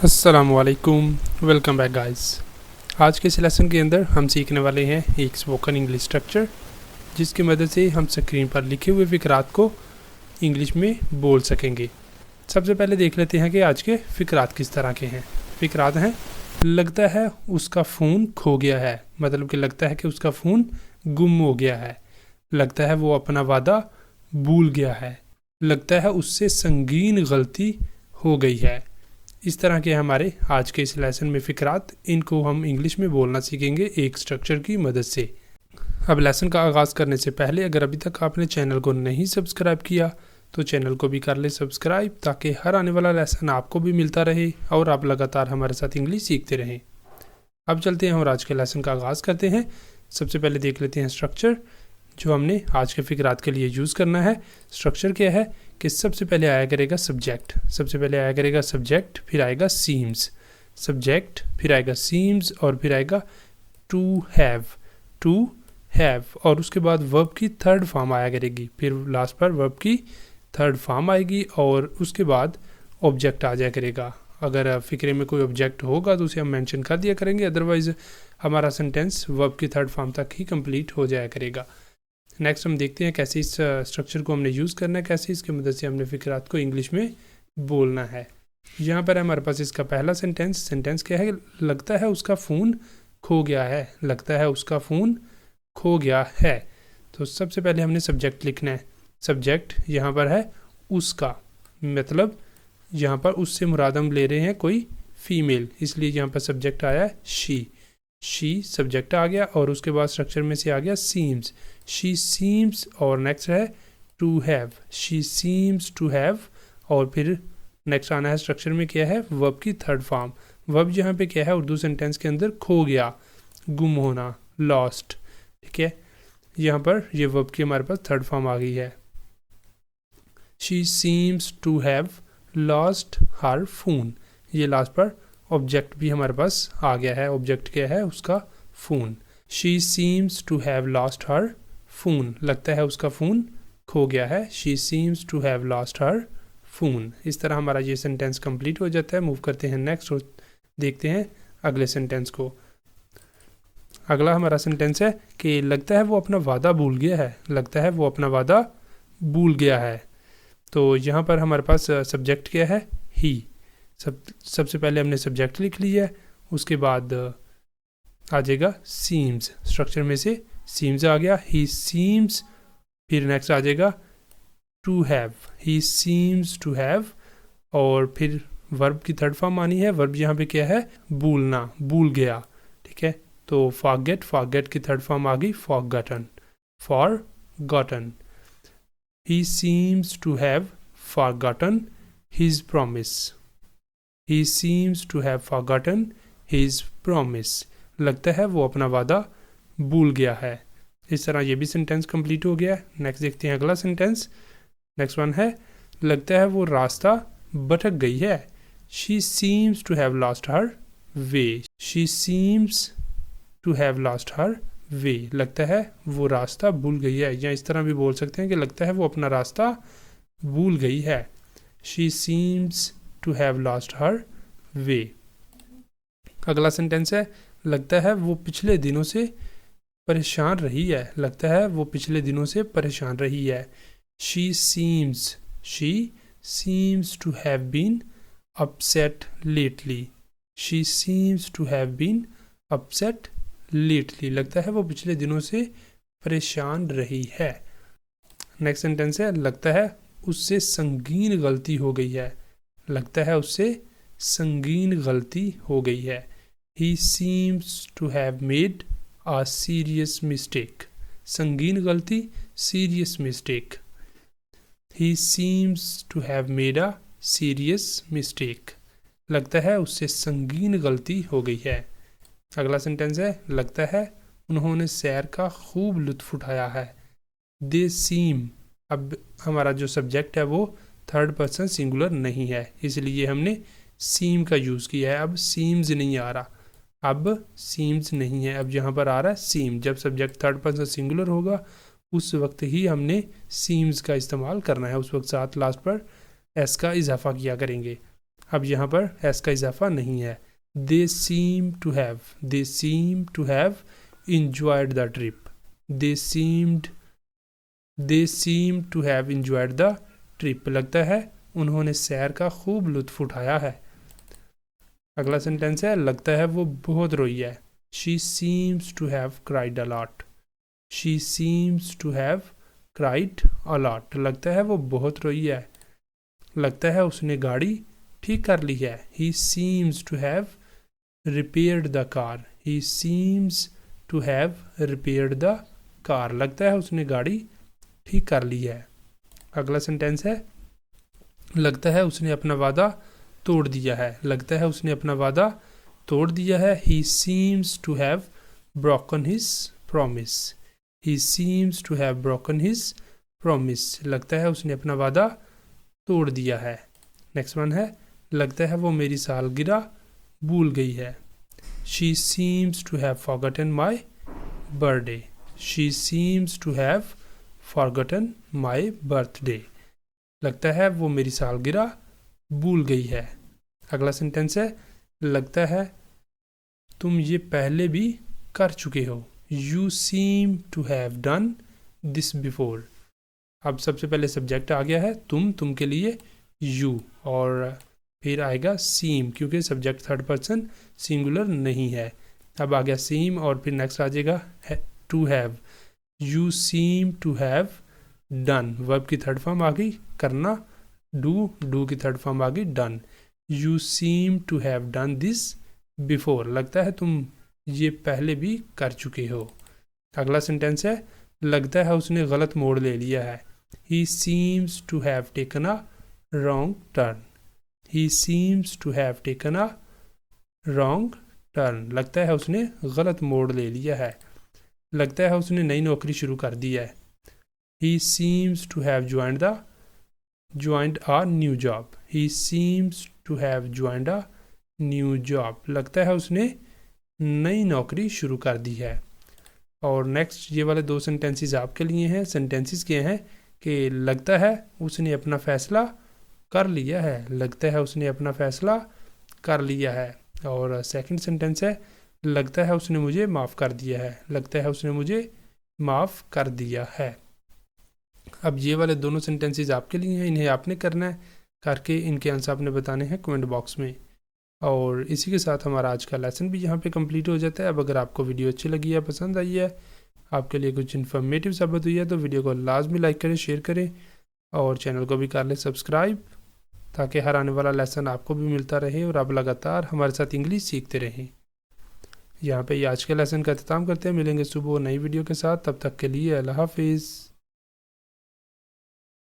अस्सलामुअलैकुम, welcome back guys. आज के इस लेसन के अंदर हम सीखने वाले हैं एक स्पोकन इंग्लिश स्ट्रक्चर, जिसकी मदद से हम स्क्रीन पर लिखे हुए फ़िक्रात को इंग्लिश में बोल सकेंगे। सबसे पहले देख लेते हैं कि आज के फ़िक्रात किस तरह के हैं। फ़िक्रात हैं, लगता है उसका फ़ोन खो गया है, मतलब कि लगता है कि उसका फ़ोन गुम हो गया है। लगता है वो अपना वादा भूल गया है। लगता है उससे संगीन गलती हो गई है। इस तरह के हमारे आज के इस लेसन में फ़िक्रात, इनको हम इंग्लिश में बोलना सीखेंगे एक स्ट्रक्चर की मदद से। अब लेसन का आगाज़ करने से पहले अगर अभी तक आपने चैनल को नहीं सब्सक्राइब किया तो चैनल को भी कर ले सब्सक्राइब, ताकि हर आने वाला लेसन आपको भी मिलता रहे और आप लगातार हमारे साथ इंग्लिश सीखते रहें। अब चलते हैं और आज के लेसन का आगाज़ करते हैं। सबसे पहले देख लेते हैं स्ट्रक्चर जो हमने आज के फ़िक्रात के लिए यूज़ करना है। स्ट्रक्चर क्या है कि सबसे पहले आया करेगा सब्जेक्ट, फिर आएगा सीम्स, सब्जेक्ट फिर आएगा सीम्स और फिर आएगा टू हैव और उसके बाद वर्ब की थर्ड फॉर्म आया करेगी। फिर लास्ट पर वर्ब की थर्ड फॉर्म आएगी और उसके बाद ऑब्जेक्ट आ जाया करेगा। अगर फ़िक्रे में कोई ऑब्जेक्ट होगा तो उसे हम मेंशन कर दिया करेंगे, अदरवाइज़ हमारा सेंटेंस वर्ब की थर्ड फॉर्म तक ही कंप्लीट हो जाया करेगा। नेक्स्ट हम देखते हैं कैसे इस स्ट्रक्चर को हमने यूज़ करना है, कैसे इसकी मदद से हमने फ़िक्रात को इंग्लिश में बोलना है। यहाँ पर हमारे पास इसका पहला सेंटेंस क्या है, लगता है उसका फ़ोन खो गया है। लगता है उसका फ़ोन खो गया है। तो सबसे पहले हमने सब्जेक्ट लिखना है। सब्जेक्ट यहाँ पर है उसका, मतलब यहाँ पर उससे मुराद हम ले रहे हैं कोई फ़ीमेल, इसलिए यहाँ पर सब्जेक्ट आया है शी सब्जेक्ट आ गया और उसके बाद स्ट्रक्चर में से आ गया सीम्स, शी सीम्स और नेक्स्ट है to have, she seems to have और फिर नेक्स्ट आना है स्ट्रक्चर में क्या है, वर्ब की थर्ड फॉर्म। वर्ब यहाँ पे क्या है उर्दू सेंटेंस के अंदर, खो गया, गुम होना, लॉस्ट। ठीक है, यहाँ पर ये वर्ब की हमारे पास थर्ड फॉर्म आ गई है। She seems to have lost her phone, ये लास्ट पर ऑब्जेक्ट भी हमारे पास आ गया है। ऑब्जेक्ट क्या है उसका, phone. She seems to have lost her phone, लगता है उसका फ़ोन खो गया है। She seems to have lost her phone. इस तरह हमारा ये सेंटेंस कंप्लीट हो जाता है। मूव करते हैं नेक्स्ट और देखते हैं अगले सेंटेंस को। अगला हमारा सेंटेंस है कि लगता है वो अपना वादा भूल गया है। लगता है वो अपना वादा भूल गया है। तो यहाँ पर हमारे पास सब्जेक्ट क्या है, ही। सबसे पहले हमने सब्जेक्ट लिख लिया है, उसके बाद आ जाएगा सीम्स, स्ट्रक्चर में से सीम्स आ गया, ही सीम्स। फिर नेक्स्ट आ जाएगा to have, he seems to have और फिर वर्ब की थर्ड फॉर्म आनी है। वर्ब यहाँ पे क्या है, भूलना, भूल गया। ठीक है, तो फॉरगेट की थर्ड फॉर्म आ गई forgotten. He seems to have forgotten his promise, He seems to have forgotten his promise. लगता है वो अपना वादा भूल गया है। इस तरह ये भी सेंटेंस कंप्लीट हो गया है। नेक्स्ट देखते हैं अगला सेंटेंस। नेक्स्ट वन है, लगता है वो रास्ता भटक गई है। She seems to have lost her way. She seems to have lost her way. लगता है वो रास्ता भूल गई है, या इस तरह भी बोल सकते हैं कि लगता है वो अपना रास्ता भूल गई है। She seems to have lost her way. अगला सेंटेंस है, लगता है वो पिछले दिनों से परेशान रही है। लगता है वो पिछले दिनों से परेशान रही है। She seems to have been upset lately. She seems to have been upset lately. लगता है वो पिछले दिनों से परेशान रही है। नेक्स्ट सेंटेंस है, लगता है उससे संगीन गलती हो गई है। लगता है उससे संगीन गलती हो गई है। He seems to have made a serious mistake. संगीन गलती, serious mistake. He seems to have made a serious mistake. लगता है उससे संगीन गलती हो गई है। अगला सेंटेंस है, लगता है उन्होंने सैर का खूब लुत्फ उठाया है। They seem, अब हमारा जो सब्जेक्ट है वो थर्ड पर्सन सिंगुलर नहीं है, इसलिए हमने सीम का यूज़ किया है। अब सीम्स नहीं आ रहा, अब सीम्स नहीं है, अब यहाँ पर आ रहा है सीम। जब सब्जेक्ट थर्ड पर्सन सिंगुलर होगा उस वक्त ही हमने सीम्स का इस्तेमाल करना है, उस वक्त साथ लास्ट पर एस का इजाफा किया करेंगे। अब यहाँ पर एस का इजाफा नहीं है। They seem to have enjoyed the trip. They seem to have enjoyed the trip, लगता है उन्होंने सैर का खूब लुत्फ उठाया है। अगला सेंटेंस है लगता है वो बहुत रोई है। She seems to have cried a lot. She seems to have cried a lot, लगता है वो बहुत रोई है। लगता है उसने गाड़ी ठीक कर ली है। He seems to have repaired the car. He seems to have repaired the car, लगता है उसने गाड़ी ठीक कर ली है। अगला सेंटेंस है लगता है उसने अपना वादा तोड़ दिया है। लगता है उसने अपना वादा तोड़ दिया है। He seems to have broken his promise. He seems to have broken his promise, लगता है उसने अपना वादा तोड़ दिया है। नेक्स्ट वन है लगता है वो मेरी सालगिरह भूल गई है। She seems to have forgotten my birthday. She seems to have forgotten my birthday, लगता है वो मेरी सालगिरह भूल गई है। अगला सेंटेंस है लगता है तुम ये पहले भी कर चुके हो। You seem to have done this before. अब सबसे पहले सब्जेक्ट आ गया है तुम के लिए यू, और फिर आएगा सीम क्योंकि सब्जेक्ट थर्ड पर्सन सिंगुलर नहीं है। अब आ गया सीम और फिर नेक्स्ट आ जाएगा to have. You seem to have done, verb की थर्ड फॉर्म आ गई करना, डू की थर्ड फॉर्म आ गई done. You seem to have done this before, लगता है तुम ये पहले भी कर चुके हो। अगला सेंटेंस है लगता है उसने गलत मोड़ ले लिया है। He seems to have taken a wrong turn. He seems to have taken a wrong turn, लगता है उसने गलत मोड़ ले लिया है। लगता है उसने नई नौकरी शुरू कर दी है। He seems to have joined a new job. He seems to have joined a new job, लगता है उसने नई नौकरी शुरू कर दी है। और नेक्स्ट ये वाले दो सेंटेंसेस आपके लिए हैं। सेंटेंसेस के हैं कि लगता है उसने अपना फैसला कर लिया है। लगता है उसने अपना फैसला कर लिया है। और सेकंड सेंटेंस है लगता है उसने मुझे माफ़ कर दिया है। लगता है उसने मुझे माफ़ कर दिया है। अब ये वाले दोनों सेंटेंसेस आपके लिए हैं, इन्हें आपने करना है, करके इनके आंसर आपने बताने हैं कमेंट बॉक्स में। और इसी के साथ हमारा आज का लेसन भी यहाँ पे कंप्लीट हो जाता है। अब अगर आपको वीडियो अच्छी लगी है, पसंद आई है, आपके लिए कुछ इन्फॉर्मेटिव साबित हुई है तो वीडियो को लाजमी लाइक करें, शेयर करें और चैनल को भी कर लें सब्सक्राइब, ताकि हर आने वाला लेसन आपको भी मिलता रहे और आप लगातार हमारे साथ इंग्लिश सीखते रहें। यहाँ पे आज के लेसन का अख्ताम करते हैं। मिलेंगे सुबह नई वीडियो के साथ, तब तक के लिए अल्लाह हाफिज़।